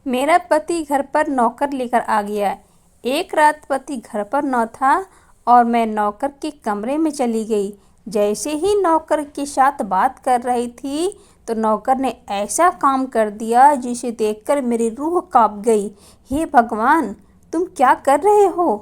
मेरा पति घर पर नौकर लेकर आ गया। एक रात पति घर पर न था और मैं नौकर के कमरे में चली गई। जैसे ही नौकर के साथ बात कर रही थी तो नौकर ने ऐसा काम कर दिया जिसे देखकर मेरी रूह कांप गई। हे भगवान, तुम क्या कर रहे हो?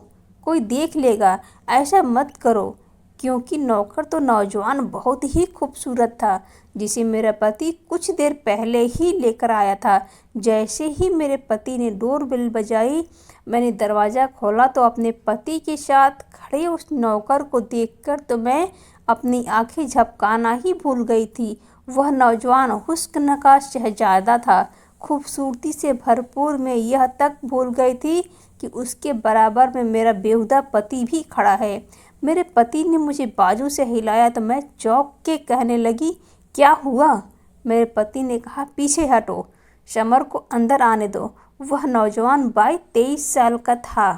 कोई देख लेगा, ऐसा मत करो। क्योंकि नौकर तो नौजवान बहुत ही खूबसूरत था जिसे मेरा पति कुछ देर पहले ही लेकर आया था। जैसे ही मेरे पति ने डोरबेल बजाई, मैंने दरवाज़ा खोला तो अपने पति के साथ खड़े उस नौकर को देखकर तो मैं अपनी आंखें झपकाना ही भूल गई थी। वह नौजवान हुस्न का शहजादा था। खूबसूरती से भरपूर। मैं यह तक भूल गई थी कि उसके बराबर में मेरा बेहुदा पति भी खड़ा है। मेरे पति ने मुझे बाजू से हिलाया तो मैं चौंक के कहने लगी, क्या हुआ? मेरे पति ने कहा, पीछे हटो, समर को अंदर आने दो। वह नौजवान 22-23 साल का था।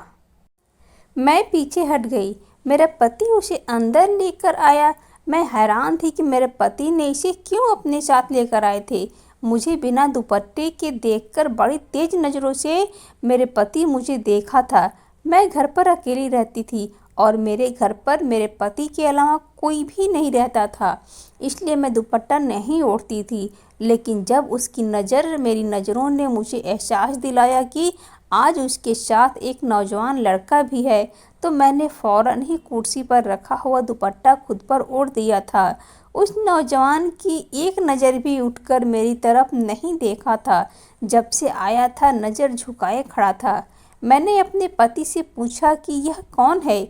मैं पीछे हट गई। मेरा पति उसे अंदर लेकर आया। मैं हैरान थी कि मेरे पति ने इसे क्यों अपने साथ लेकर आए थे। मुझे बिना दुपट्टे के देखकर बड़ी तेज नज़रों से मेरे पति मुझे देखा था। मैं घर पर अकेली रहती थी और मेरे घर पर मेरे पति के अलावा कोई भी नहीं रहता था, इसलिए मैं दुपट्टा नहीं ओढ़ती थी। लेकिन जब उसकी नज़र मेरी नज़रों ने मुझे एहसास दिलाया कि आज उसके साथ एक नौजवान लड़का भी है, तो मैंने फ़ौरन ही कुर्सी पर रखा हुआ दुपट्टा खुद पर ओढ़ दिया था। उस नौजवान की एक नज़र भी उठकर मेरी तरफ नहीं देखा था। जब से आया था नज़र झुकाए खड़ा था। मैंने अपने पति से पूछा कि यह कौन है।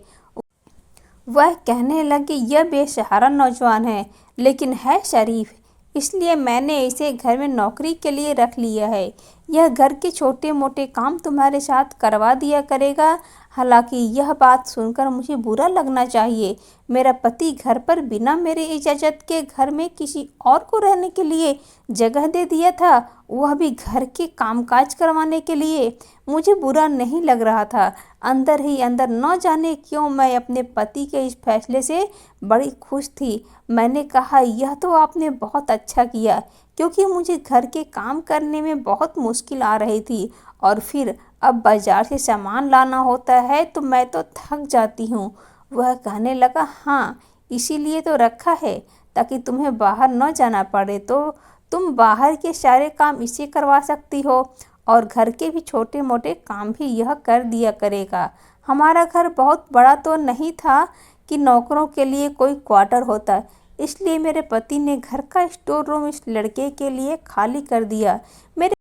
वह कहने लगे, यह बेसहारा नौजवान है लेकिन है शरीफ, इसलिए मैंने इसे घर में नौकरी के लिए रख लिया है। यह घर के छोटे मोटे काम तुम्हारे साथ करवा दिया करेगा। हालांकि यह बात सुनकर मुझे बुरा लगना चाहिए। मेरा पति घर पर बिना मेरे इजाज़त के घर में किसी और को रहने के लिए जगह दे दिया था, वह भी घर के कामकाज करवाने के लिए। मुझे बुरा नहीं लग रहा था। अंदर ही अंदर न जाने क्यों मैं अपने पति के इस फैसले से बड़ी खुश थी। मैंने कहा, यह तो आपने बहुत अच्छा किया, क्योंकि मुझे घर के काम करने में बहुत मुश्किल आ रही थी और फिर अब बाज़ार से सामान लाना होता है तो मैं तो थक जाती हूँ। वह कहने लगा, हाँ, इसीलिए तो रखा है ताकि तुम्हें बाहर न जाना पड़े, तो तुम बाहर के सारे काम इसे करवा सकती हो और घर के भी छोटे मोटे काम भी यह कर दिया करेगा। हमारा घर बहुत बड़ा तो नहीं था कि नौकरों के लिए कोई क्वार्टर होता, इसलिए मेरे पति ने घर का स्टोर रूम इस लड़के के लिए खाली कर दिया। मेरे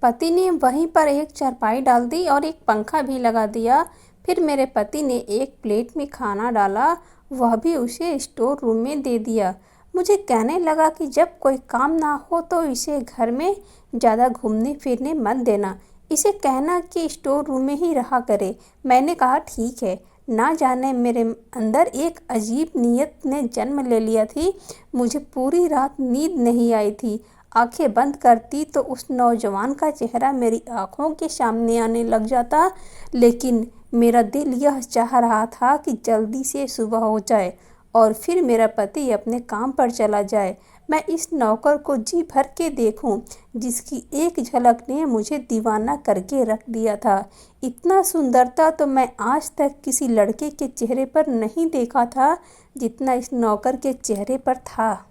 पति ने वहीं पर एक चारपाई डाल दी और एक पंखा भी लगा दिया। फिर मेरे पति ने एक प्लेट में खाना डाला, वह भी उसे स्टोर रूम में दे दिया। मुझे कहने लगा कि जब कोई काम ना हो तो इसे घर में ज़्यादा घूमने फिरने मत देना, इसे कहना कि स्टोर रूम में ही रहा करे। मैंने कहा, ठीक है। ना जाने मेरे अंदर एक अजीब नीयत ने जन्म ले लिया थी। मुझे पूरी रात नींद नहीं आई थी। आंखें बंद करती तो उस नौजवान का चेहरा मेरी आंखों के सामने आने लग जाता, लेकिन मेरा दिल यह चाह रहा था कि जल्दी से सुबह हो जाए और फिर मेरा पति अपने काम पर चला जाए। मैं इस नौकर को जी भर के देखूं, जिसकी एक झलक ने मुझे दीवाना करके रख दिया था। इतना सुंदरता तो मैं आज तक किसी लड़के के चेहरे पर नहीं देखा था जितना इस नौकर के चेहरे पर था।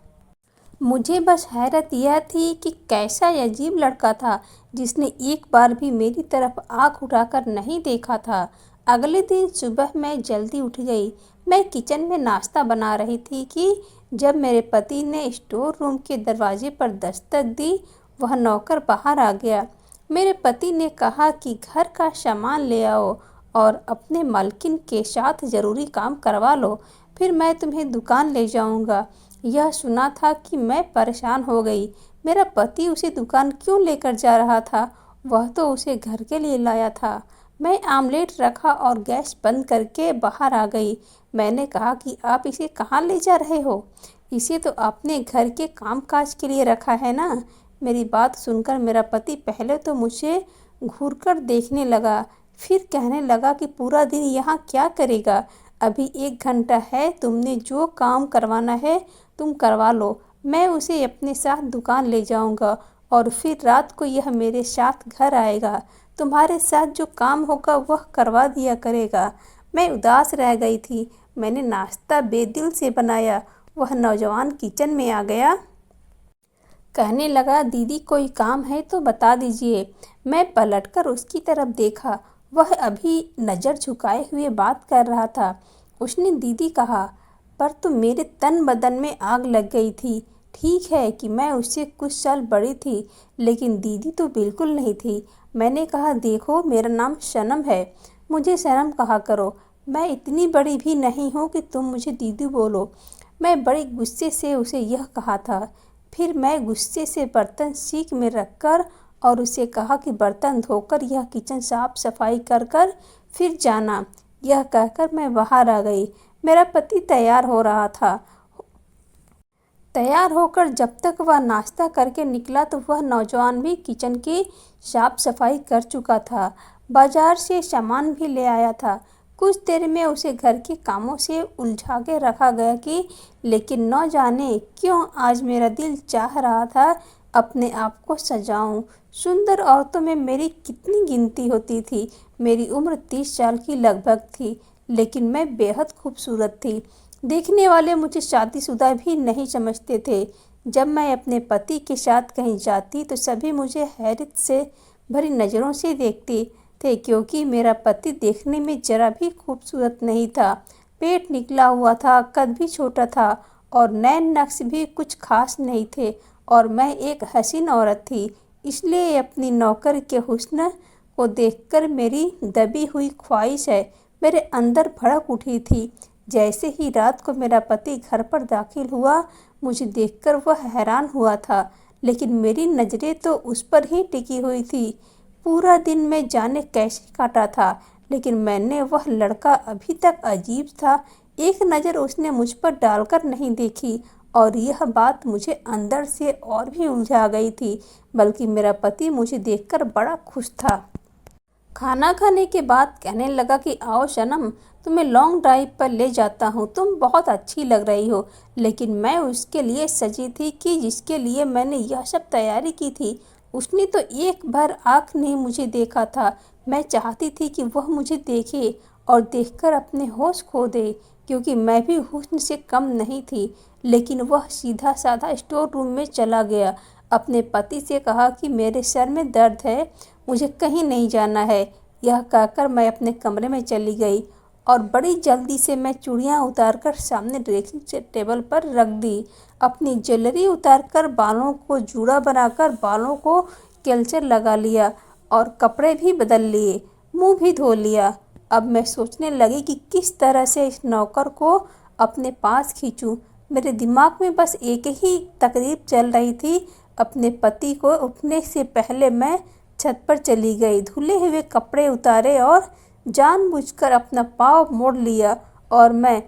मुझे बस हैरत यह थी कि कैसा अजीब लड़का था जिसने एक बार भी मेरी तरफ आँख उठाकर नहीं देखा था। अगले दिन सुबह मैं जल्दी उठ गई। मैं किचन में नाश्ता बना रही थी कि जब मेरे पति ने स्टोर रूम के दरवाजे पर दस्तक दी, वह नौकर बाहर आ गया। मेरे पति ने कहा कि घर का सामान ले आओ और अपने मालकिन के साथ ज़रूरी काम करवा लो, फिर मैं तुम्हें दुकान ले जाऊंगा। यह सुना था कि मैं परेशान हो गई। मेरा पति उसे दुकान क्यों लेकर जा रहा था? वह तो उसे घर के लिए लाया था। मैं आमलेट रखा और गैस बंद करके बाहर आ गई। मैंने कहा कि आप इसे कहाँ ले जा रहे हो? इसे तो आपने घर के कामकाज के लिए रखा है ना। मेरी बात सुनकर मेरा पति पहले तो मुझे घूरकर देखने लगा, फिर कहने लगा कि पूरा दिन यहाँ क्या करेगा? अभी 1 घंटा है, तुमने जो काम करवाना है तुम करवा लो। मैं उसे अपने साथ दुकान ले जाऊंगा और फिर रात को यह मेरे साथ घर आएगा। तुम्हारे साथ जो काम होगा वह करवा दिया करेगा। मैं उदास रह गई थी। मैंने नाश्ता बेदिल से बनाया। वह नौजवान किचन में आ गया। कहने लगा, दीदी कोई काम है तो बता दीजिए। मैं पलटकर उसकी तरफ देखा। वह अभी नज़र झुकाए हुए बात कर रहा था। उसने दीदी कहा, पर तो मेरे तन बदन में आग लग गई थी। ठीक है कि मैं उससे कुछ साल बड़ी थी, लेकिन दीदी तो बिल्कुल नहीं थी। मैंने कहा, देखो मेरा नाम सनम है, मुझे सनम कहा करो। मैं इतनी बड़ी भी नहीं हूँ कि तुम मुझे दीदी बोलो। मैं बड़े गुस्से से उसे यह कहा था। फिर मैं गुस्से से बर्तन सींक में रखकर और उसे कहा कि बर्तन धोकर यह किचन साफ सफाई कर कर फिर जाना। यह कहकर मैं बाहर आ गई। मेरा पति तैयार हो रहा था। तैयार होकर जब तक वह नाश्ता करके निकला तो वह नौजवान भी किचन की साफ सफाई कर चुका था। बाजार से सामान भी ले आया था। कुछ देर में उसे घर के कामों से उलझा के रखा गया कि लेकिन न जाने क्यों आज मेरा दिल चाह रहा था अपने आप को सजाऊं। सुंदर औरतों में मेरी कितनी गिनती होती थी। मेरी उम्र 30 साल की लगभग थी, लेकिन मैं बेहद खूबसूरत थी। देखने वाले मुझे शादीशुदा भी नहीं समझते थे। जब मैं अपने पति के साथ कहीं जाती तो सभी मुझे हैरत से भरी नज़रों से देखते थे, क्योंकि मेरा पति देखने में जरा भी खूबसूरत नहीं था। पेट निकला हुआ था, कद भी छोटा था और नैन नक्श भी कुछ खास नहीं थे, और मैं एक हसीन औरत थी। इसलिए अपनी नौकर के हुस्न को देखकर मेरी दबी हुई ख्वाहिश है मेरे अंदर भड़क उठी थी। जैसे ही रात को मेरा पति घर पर दाखिल हुआ, मुझे देखकर वह हैरान हुआ था, लेकिन मेरी नज़रें तो उस पर ही टिकी हुई थी। पूरा दिन मैं जाने कैसे काटा था, लेकिन मैंने वह लड़का अभी तक अजीब था। एक नज़र उसने मुझ पर डालकर नहीं देखी, और यह बात मुझे अंदर से और भी उलझा गई थी। बल्कि मेरा पति मुझे देखकर बड़ा खुश था। खाना खाने के बाद कहने लगा कि आओ सनम, तुम्हें लॉन्ग ड्राइव पर ले जाता हूँ, तुम बहुत अच्छी लग रही हो। लेकिन मैं उसके लिए सजी थी कि जिसके लिए मैंने यह सब तैयारी की थी। उसने तो एक बार आँख नहीं मुझे देखा था। मैं चाहती थी कि वह मुझे देखे और देखकर अपने होश खो दे, क्योंकि मैं भी हुस्न से कम नहीं थी। लेकिन वह सीधा साधा स्टोर रूम में चला गया। अपने पति से कहा कि मेरे सर में दर्द है, मुझे कहीं नहीं जाना है। यह कहकर मैं अपने कमरे में चली गई और बड़ी जल्दी से मैं चूड़ियाँ उतारकर सामने ड्रेसिंग टेबल पर रख दी। अपनी ज्वेलरी उतारकर बालों को जूड़ा बनाकर बालों को क्लेचर लगा लिया और कपड़े भी बदल लिए, मुंह भी धो लिया। अब मैं सोचने लगी कि किस तरह से इस नौकर को अपने पास खींचूं। मेरे दिमाग में बस एक ही तकरीब चल रही थी। अपने पति को उठने से पहले मैं छत पर चली गई, धुले हुए कपड़े उतारे और जानबूझकर अपना पाँव मोड़ लिया, और मैं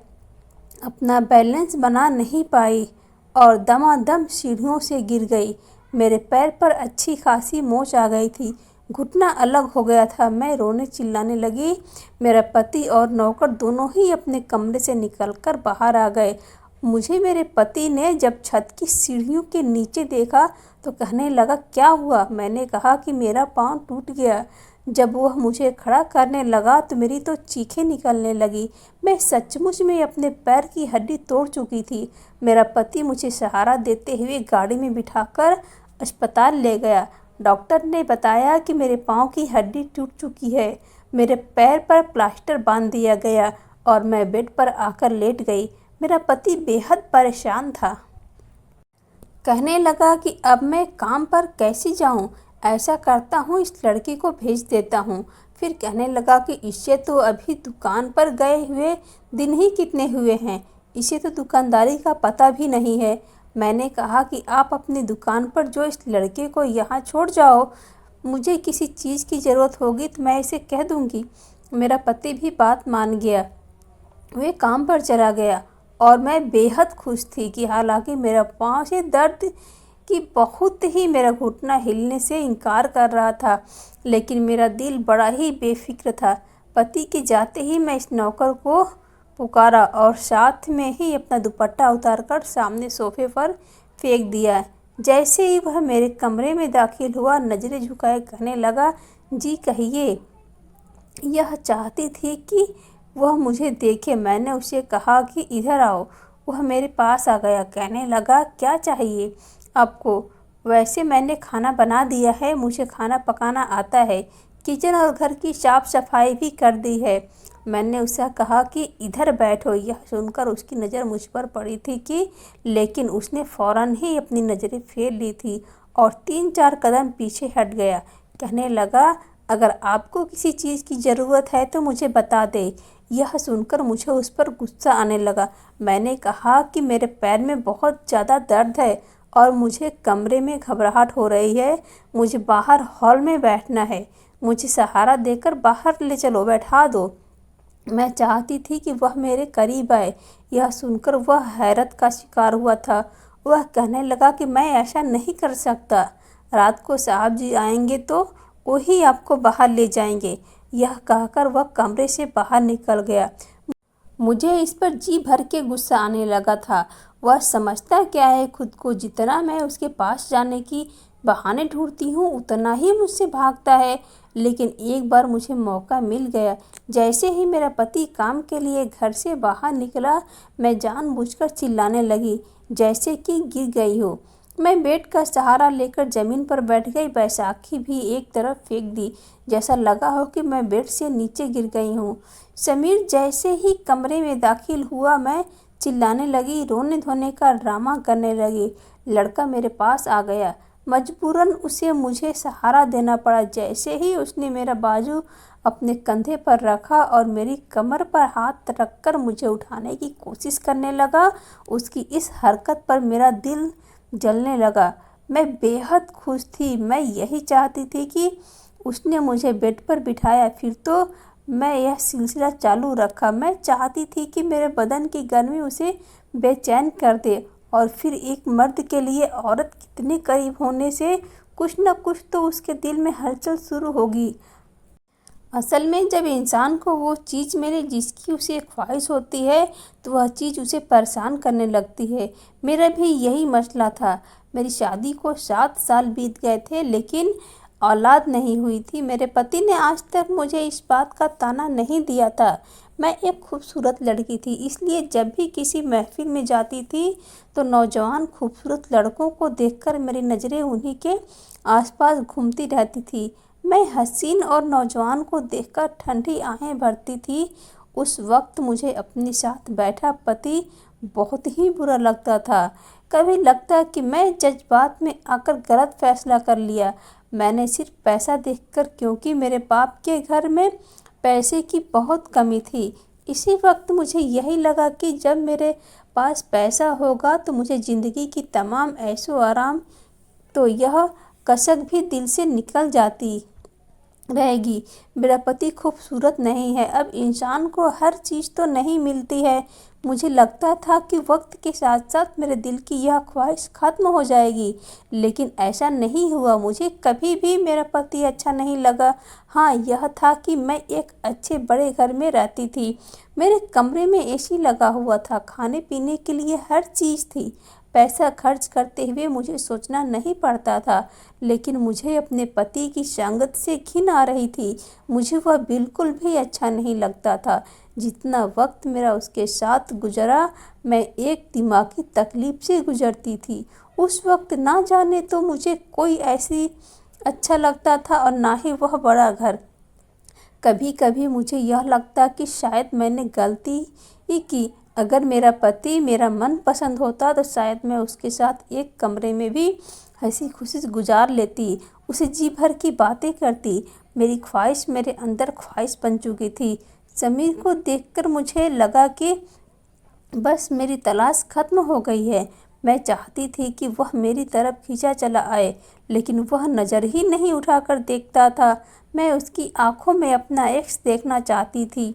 अपना बैलेंस बना नहीं पाई और दमादम सीढ़ियों से गिर गई। मेरे पैर पर अच्छी खासी मोच आ गई थी, घुटना अलग हो गया था। मैं रोने चिल्लाने लगी। मेरा पति और नौकर दोनों ही अपने कमरे से निकलकर बाहर आ गए। मुझे मेरे पति ने जब छत की सीढ़ियों के नीचे देखा तो कहने लगा, क्या हुआ? मैंने कहा कि मेरा पाँव टूट गया। जब वह मुझे खड़ा करने लगा तो मेरी तो चीखें निकलने लगी। मैं सचमुच में अपने पैर की हड्डी तोड़ चुकी थी। मेरा पति मुझे सहारा देते हुए गाड़ी में बिठाकर अस्पताल ले गया। डॉक्टर ने बताया कि मेरे पाँव की हड्डी टूट चुकी है। मेरे पैर पर प्लास्टर बांध दिया गया और मैं बेड पर आकर लेट गई। मेरा पति बेहद परेशान था। कहने लगा कि अब मैं काम पर कैसे जाऊं? ऐसा करता हूं, इस लड़की को भेज देता हूं। फिर कहने लगा कि इससे तो अभी दुकान पर गए हुए दिन ही कितने हुए हैं, इसे तो दुकानदारी का पता भी नहीं है। मैंने कहा कि आप अपनी दुकान पर जो इस लड़के को यहाँ छोड़ जाओ, मुझे किसी चीज़ की ज़रूरत होगी तो मैं इसे कह दूँगी। मेरा पति भी बात मान गया, वे काम पर चला गया और मैं बेहद खुश थी कि हालांकि मेरा पाँव से दर्द की बहुत ही मेरा घुटना हिलने से इनकार कर रहा था, लेकिन मेरा दिल बड़ा ही बेफिक्र था। पति के जाते ही मैं इस नौकर को पुकारा और साथ में ही अपना दुपट्टा उतारकर सामने सोफे पर फेंक दिया। जैसे ही वह मेरे कमरे में दाखिल हुआ, नज़रें झुकाए कहने लगा, जी कहिए। यह चाहती थी कि वह मुझे देखे। मैंने उसे कहा कि इधर आओ। वह मेरे पास आ गया, कहने लगा, क्या चाहिए आपको? वैसे मैंने खाना बना दिया है, मुझे खाना पकाना आता है, किचन और घर की साफ सफाई भी कर दी है। मैंने उससे कहा कि इधर बैठो। यह सुनकर उसकी नज़र मुझ पर पड़ी थी कि लेकिन उसने फ़ौरन ही अपनी नज़रें फेर ली थी और 3-4 कदम पीछे हट गया। कहने लगा, अगर आपको किसी चीज़ की ज़रूरत है तो मुझे बता दे। यह सुनकर मुझे उस पर गुस्सा आने लगा। मैंने कहा कि मेरे पैर में बहुत ज़्यादा दर्द है और मुझे कमरे में घबराहट हो रही है। मुझे बाहर हॉल में बैठना है। मुझे सहारा देकर बाहर ले चलो, बैठा दो। मैं चाहती थी कि वह मेरे करीब आए। यह सुनकर वह हैरत का शिकार हुआ था। वह कहने लगा कि मैं ऐसा नहीं कर सकता। रात को साहब जी आएंगे तो वही आपको बाहर ले जाएंगे। यह कहकर वह कमरे से बाहर निकल गया। मुझे इस पर जी भर के गुस्सा आने लगा था। वह समझता क्या है खुद को? जितना मैं उसके पास जाने की बहाने ढूंढती हूँ उतना ही मुझसे भागता है। लेकिन एक बार मुझे मौका मिल गया। जैसे ही मेरा पति काम के लिए घर से बाहर निकला, मैं जानबूझकर चिल्लाने लगी, जैसे कि गिर गई हो। मैं बेड का सहारा लेकर ज़मीन पर बैठ गई। बैसाखी भी एक तरफ फेंक दी, जैसा लगा हो कि मैं बेड से नीचे गिर गई हूँ। समीर जैसे ही कमरे में दाखिल हुआ, मैं चिल्लाने लगी, रोने धोने का ड्रामा करने लगी। लड़का मेरे पास आ गया। मजबूरन उसे मुझे सहारा देना पड़ा। जैसे ही उसने मेरा बाजू अपने कंधे पर रखा और मेरी कमर पर हाथ रखकर मुझे उठाने की कोशिश करने लगा, उसकी इस हरकत पर मेरा दिल जलने लगा। मैं बेहद खुश थी। मैं यही चाहती थी कि उसने मुझे बेड पर बिठाया, फिर तो मैं यह सिलसिला चालू रखा। मैं चाहती थी कि मेरे बदन की गर्मी उसे बेचैन कर दे और फिर एक मर्द के लिए औरत कितने करीब होने से कुछ न कुछ तो उसके दिल में हलचल शुरू होगी। असल में जब इंसान को वो चीज़ मिले जिसकी उसे ख्वाहिश होती है तो वह चीज़ उसे परेशान करने लगती है। मेरा भी यही मसला था। मेरी शादी को 7 साल बीत गए थे लेकिन औलाद नहीं हुई थी। मेरे पति ने आज तक मुझे इस बात का ताना नहीं दिया था। मैं एक खूबसूरत लड़की थी, इसलिए जब भी किसी महफिल में जाती थी तो नौजवान खूबसूरत लड़कों को देखकर मेरी नज़रें उन्हीं के आसपास घूमती रहती थी। मैं हसीन और नौजवान को देखकर ठंडी आहें भरती थी। उस वक्त मुझे अपने साथ बैठा पति बहुत ही बुरा लगता था। कभी लगता कि मैं जज्बात में आकर गलत फैसला कर लिया। मैंने सिर्फ पैसा देखकर, क्योंकि मेरे बाप के घर में पैसे की बहुत कमी थी। इसी वक्त मुझे यही लगा कि जब मेरे पास पैसा होगा तो मुझे ज़िंदगी की तमाम ऐशो आराम, तो यह कसक भी दिल से निकल जाती रहेगी। मेरा पति खूबसूरत नहीं है। अब इंसान को हर चीज़ तो नहीं मिलती है। मुझे लगता था कि वक्त के साथ साथ मेरे दिल की यह ख्वाहिश ख़त्म हो जाएगी, लेकिन ऐसा नहीं हुआ। मुझे कभी भी मेरा पति अच्छा नहीं लगा। हाँ, यह था कि मैं एक अच्छे बड़े घर में रहती थी। मेरे कमरे में एसी लगा हुआ था, खाने पीने के लिए हर चीज़ थी। पैसा खर्च करते हुए मुझे सोचना नहीं पड़ता था। लेकिन मुझे अपने पति की संगत से घिन आ रही थी। मुझे वह बिल्कुल भी अच्छा नहीं लगता था। जितना वक्त मेरा उसके साथ गुजरा, मैं एक दिमागी तकलीफ से गुजरती थी। उस वक्त ना जाने तो मुझे कोई ऐसी अच्छा लगता था और ना ही वह बड़ा घर। कभी कभी मुझे यह लगता कि शायद मैंने गलती ही की। अगर मेरा पति मेरा मन पसंद होता तो शायद मैं उसके साथ एक कमरे में भी हंसी खुशी गुजार लेती, उसे जी भर की बातें करती। मेरी ख्वाहिश मेरे अंदर ख्वाहिश बन चुकी थी। समीर को देखकर मुझे लगा कि बस मेरी तलाश खत्म हो गई है। मैं चाहती थी कि वह मेरी तरफ खींचा चला आए, लेकिन वह नज़र ही नहीं उठाकर देखता था। मैं उसकी आंखों में अपना एक्स देखना चाहती थी।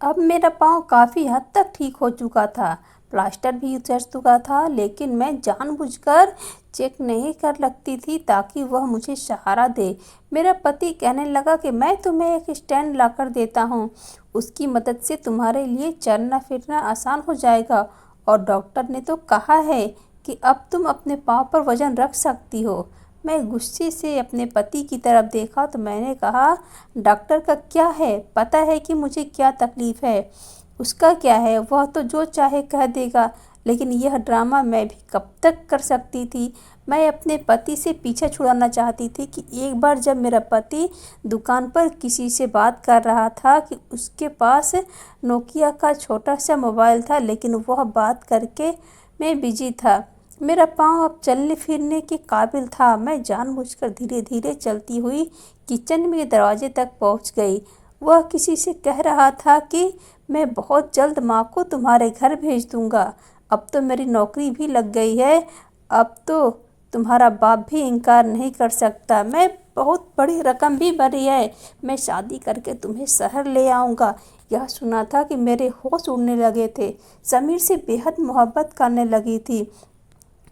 अब मेरा पाँव काफ़ी हद तक ठीक हो चुका था, प्लास्टर भी उतर चुका था, लेकिन मैं जानबूझकर चेक नहीं कर लगती थी ताकि वह मुझे सहारा दे। मेरा पति कहने लगा कि मैं तुम्हें एक स्टैंड लाकर देता हूँ, उसकी मदद से तुम्हारे लिए चलना फिरना आसान हो जाएगा। और डॉक्टर ने तो कहा है कि अब तुम अपने पाँव पर वजन रख सकती हो। मैं गुस्से से अपने पति की तरफ देखा तो मैंने कहा, डॉक्टर का क्या है, पता है कि मुझे क्या तकलीफ़ है। उसका क्या है, वह तो जो चाहे कह देगा। लेकिन यह ड्रामा मैं भी कब तक कर सकती थी। मैं अपने पति से पीछा छुड़ाना चाहती थी कि एक बार जब मेरा पति दुकान पर किसी से बात कर रहा था कि उसके पास नोकिया का छोटा सा मोबाइल था, लेकिन वह बात करके मैं बिजी था। मेरा पाँव अब चलने फिरने के काबिल था। मैं जानबूझकर धीरे धीरे चलती हुई किचन में दरवाजे तक पहुंच गई। वह किसी से कह रहा था कि मैं बहुत जल्द माँ को तुम्हारे घर भेज दूंगा। अब तो मेरी नौकरी भी लग गई है, अब तो तुम्हारा बाप भी इनकार नहीं कर सकता। मैं बहुत बड़ी रकम भी भरी है, मैं शादी करके तुम्हें शहर ले आऊँगा। यह सुना था कि मेरे होश उड़ने लगे थे। समीर से बेहद मोहब्बत करने लगी थी,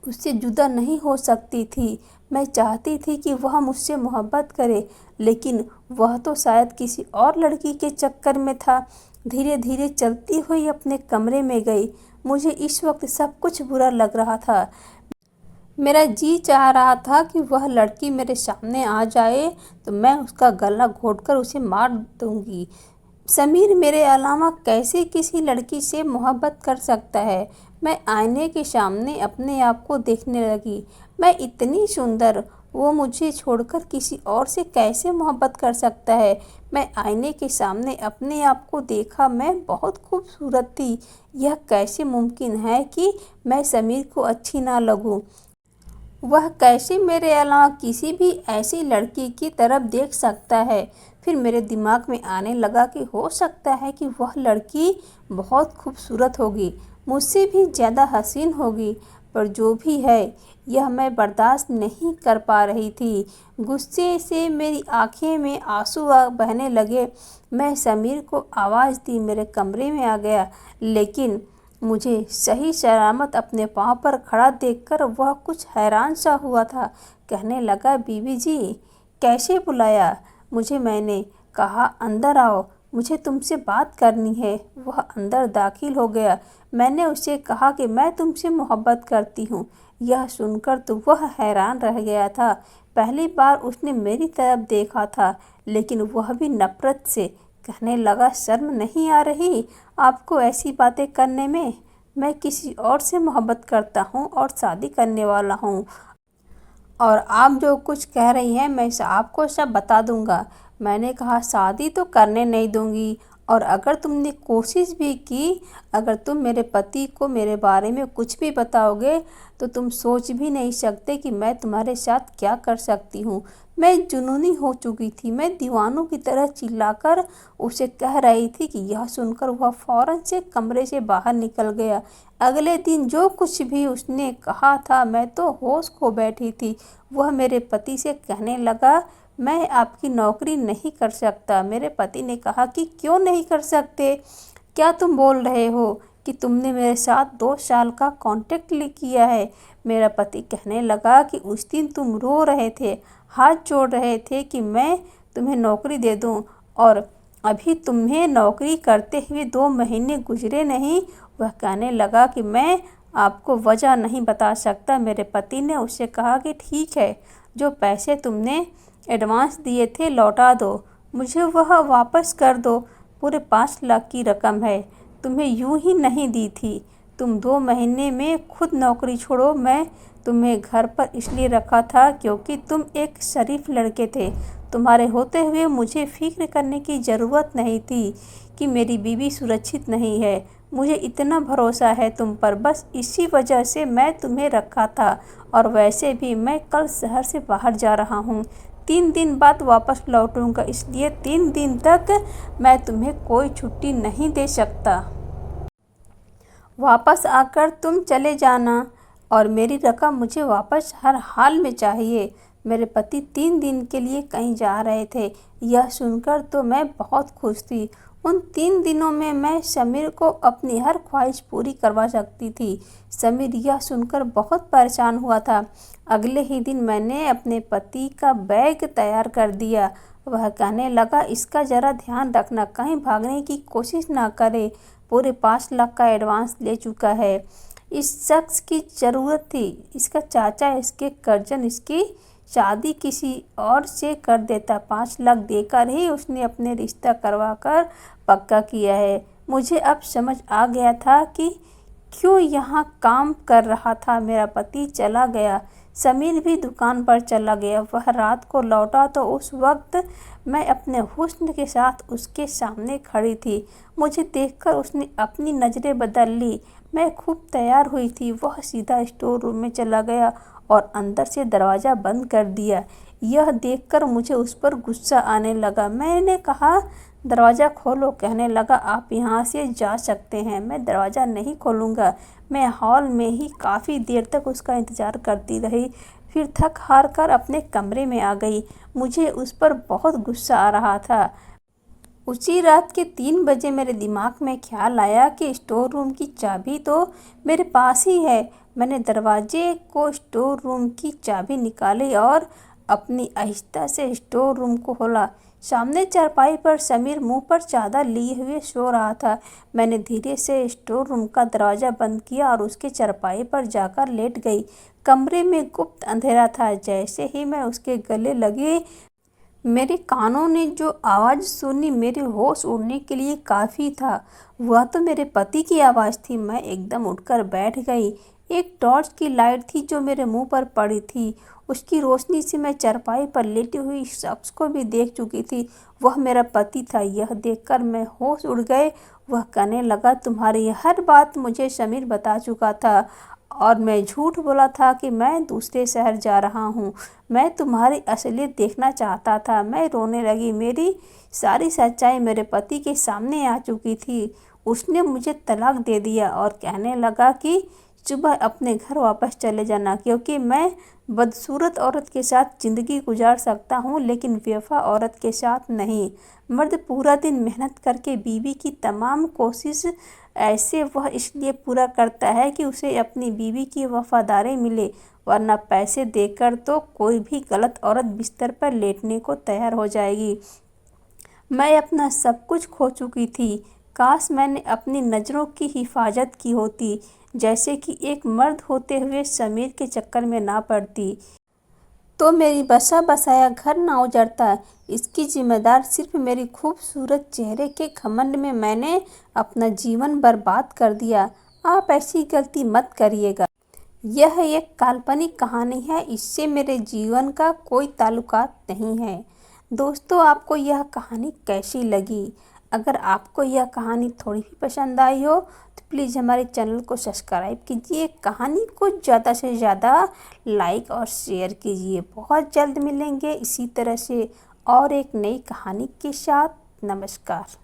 उससे जुदा नहीं हो सकती थी। मैं चाहती थी कि वह मुझसे मोहब्बत करे, लेकिन वह तो शायद किसी और लड़की के चक्कर में था। धीरे धीरे चलती हुई अपने कमरे में गई। मुझे इस वक्त सब कुछ बुरा लग रहा था। मेरा जी चाह रहा था कि वह लड़की मेरे सामने आ जाए तो मैं उसका गला घोंटकर उसे मार दूंगी। समीर मेरे अलावा कैसे किसी लड़की से मोहब्बत कर सकता है। मैं आईने के सामने अपने आप को देखने लगी। मैं इतनी सुंदर, वो मुझे छोड़कर किसी और से कैसे मोहब्बत कर सकता है। मैं आईने के सामने अपने आप को देखा, मैं बहुत खूबसूरत थी। यह कैसे मुमकिन है कि मैं समीर को अच्छी ना लगूं। वह कैसे मेरे अलावा किसी भी ऐसी लड़की की तरफ देख सकता है। फिर मेरे दिमाग में आने लगा कि हो सकता है कि वह लड़की बहुत खूबसूरत होगी, मुझसे भी ज़्यादा हसीन होगी, पर जो भी है यह मैं बर्दाश्त नहीं कर पा रही थी। गुस्से से मेरी आंखें में आंसू बहने लगे। मैं समीर को आवाज़ दी, मेरे कमरे में आ गया, लेकिन मुझे सही सलामत अपने पाँव पर खड़ा देखकर वह कुछ हैरान सा हुआ था। कहने लगा, बीवी जी कैसे बुलाया मुझे? मैंने कहा, अंदर आओ, मुझे तुमसे बात करनी है। वह अंदर दाखिल हो गया। मैंने उसे कहा कि मैं तुमसे मोहब्बत करती हूँ। यह सुनकर तो वह हैरान रह गया था। पहली बार उसने मेरी तरफ देखा था, लेकिन वह भी नफरत से। कहने लगा, शर्म नहीं आ रही आपको ऐसी बातें करने में? मैं किसी और से मोहब्बत करता हूँ और शादी करने वाला हूँ, और आप जो कुछ कह रही हैं मैं आपको सब बता दूंगा। मैंने कहा, शादी तो करने नहीं दूंगी, और अगर तुमने कोशिश भी की, अगर तुम मेरे पति को मेरे बारे में कुछ भी बताओगे तो तुम सोच भी नहीं सकते कि मैं तुम्हारे साथ क्या कर सकती हूँ। मैं जुनूनी हो चुकी थी। मैं दीवानों की तरह चिल्लाकर उसे कह रही थी कि यह सुनकर वह फौरन से कमरे से बाहर निकल गया। अगले दिन जो कुछ भी उसने कहा था, मैं तो होश खो बैठी थी। वह मेरे पति से कहने लगा, मैं आपकी नौकरी नहीं कर सकता। मेरे पति ने कहा कि क्यों नहीं कर सकते? क्या तुम बोल रहे हो कि तुमने मेरे साथ 2 साल का कॉन्ट्रैक्ट किया है? मेरा पति कहने लगा कि उस दिन तुम रो रहे थे, हाथ जोड़ रहे थे कि मैं तुम्हें नौकरी दे दूं, और अभी तुम्हें नौकरी करते हुए 2 महीने गुजरे नहीं। वह कहने लगा कि मैं आपको वजह नहीं बता सकता। मेरे पति ने उससे कहा कि ठीक है, जो पैसे तुमने एडवांस दिए थे लौटा दो, मुझे वह वापस कर दो। पूरे 5 लाख की रकम है, तुम्हें यूं ही नहीं दी थी। तुम 2 महीने में खुद नौकरी छोड़ो। मैं तुम्हें घर पर इसलिए रखा था क्योंकि तुम एक शरीफ लड़के थे। तुम्हारे होते हुए मुझे फिक्र करने की ज़रूरत नहीं थी कि मेरी बीवी सुरक्षित नहीं है। मुझे इतना भरोसा है तुम पर, बस इसी वजह से मैं तुम्हें रखा था। और वैसे भी मैं कल शहर से बाहर जा रहा हूँ, 3 दिन बाद वापस लौटूंगा, इसलिए 3 दिन तक मैं तुम्हें कोई छुट्टी नहीं दे सकता। वापस आकर तुम चले जाना, और मेरी रकम मुझे वापस हर हाल में चाहिए। मेरे पति 3 दिन के लिए कहीं जा रहे थे। यह सुनकर तो मैं बहुत खुश थी। उन 3 दिनों में मैं समीर को अपनी हर ख्वाहिश पूरी करवा सकती थी। समीर यह सुनकर बहुत परेशान हुआ था। अगले ही दिन मैंने अपने पति का बैग तैयार कर दिया। वह कहने लगा, इसका ज़रा ध्यान रखना, कहीं भागने की कोशिश ना करे। पूरे 5 लाख का एडवांस ले चुका है। इस शख्स की ज़रूरत थी। इसका चाचा, इसके कर्जन इसकी शादी किसी और से कर देता। 5 लाख देकर ही उसने अपने रिश्ता करवा कर पक्का किया है। मुझे अब समझ आ गया था कि क्यों यहाँ काम कर रहा था। मेरा पति चला गया, समीर भी दुकान पर चला गया। वह रात को लौटा तो उस वक्त मैं अपने हुस्न के साथ उसके सामने खड़ी थी। मुझे देखकर उसने अपनी नज़रें बदल ली। मैं खूब तैयार हुई थी। वह सीधा स्टोर रूम में चला गया और अंदर से दरवाज़ा बंद कर दिया। यह देखकर मुझे उस पर गुस्सा आने लगा। मैंने कहा, दरवाज़ा खोलो। कहने लगा, आप यहाँ से जा सकते हैं। मैं दरवाज़ा नहीं खोलूँगा। मैं हॉल में ही काफ़ी देर तक उसका इंतज़ार करती रही, फिर थक हार कर अपने कमरे में आ गई। मुझे उस पर बहुत गुस्सा आ रहा था। उसी रात के 3 बजे मेरे दिमाग में ख्याल आया कि स्टोर रूम की चाबी तो मेरे पास ही है। मैंने दरवाजे को स्टोर रूम की चाबी निकाली और अपनी आहिस्ता से स्टोर रूम को खोला। सामने चारपाई पर समीर मुंह पर चादर लिए हुए सो रहा था। मैंने धीरे से स्टोर रूम का दरवाज़ा बंद किया और उसके चारपाई पर जाकर लेट गई। कमरे में गुप्त अंधेरा था। जैसे ही मैं उसके गले लगी, मेरे कानों ने जो आवाज़ सुनी, मेरे होश उड़ने के लिए काफ़ी था। वह तो मेरे पति की आवाज़ थी। मैं एकदम उठकर बैठ गई। एक टॉर्च की लाइट थी जो मेरे मुंह पर पड़ी थी। उसकी रोशनी से मैं चारपाई पर लेटी हुई शख्स को भी देख चुकी थी। वह मेरा पति था। यह देखकर मैं होश उड़ गए। वह कहने लगा, तुम्हारी हर बात मुझे समीर बता चुका था और मैं झूठ बोला था कि मैं दूसरे शहर जा रहा हूँ। मैं तुम्हारी असलियत देखना चाहता था। मैं रोने लगी। मेरी सारी सच्चाई मेरे पति के सामने आ चुकी थी। उसने मुझे तलाक दे दिया और कहने लगा कि सुबह अपने घर वापस चले जाना, क्योंकि मैं बदसूरत औरत के साथ ज़िंदगी गुजार सकता हूँ लेकिन बेवफा औरत के साथ नहीं। मर्द पूरा दिन मेहनत करके बीवी की तमाम कोशिश ऐसे वह इसलिए पूरा करता है कि उसे अपनी बीवी की वफादारी मिले, वरना पैसे देकर तो कोई भी गलत औरत बिस्तर पर लेटने को तैयार हो जाएगी। मैं अपना सब कुछ खो चुकी थी। काश मैंने अपनी नज़रों की हिफाजत की होती, जैसे कि एक मर्द होते हुए समीर के चक्कर में ना पड़ती, तो मेरी बसा बसाया घर ना उजड़ता। इसकी जिम्मेदार सिर्फ मेरी खूबसूरत चेहरे के घमंड में मैंने अपना जीवन बर्बाद कर दिया। आप ऐसी गलती मत करिएगा। यह एक काल्पनिक कहानी है। इससे मेरे जीवन का कोई ताल्लुकात नहीं है। दोस्तों, आपको यह कहानी कैसी लगी? अगर आपको यह कहानी थोड़ी भी पसंद आई हो तो प्लीज़ हमारे चैनल को सब्सक्राइब कीजिए। कहानी को ज़्यादा से ज़्यादा लाइक और शेयर कीजिए। बहुत जल्द मिलेंगे इसी तरह से और एक नई कहानी के साथ। नमस्कार।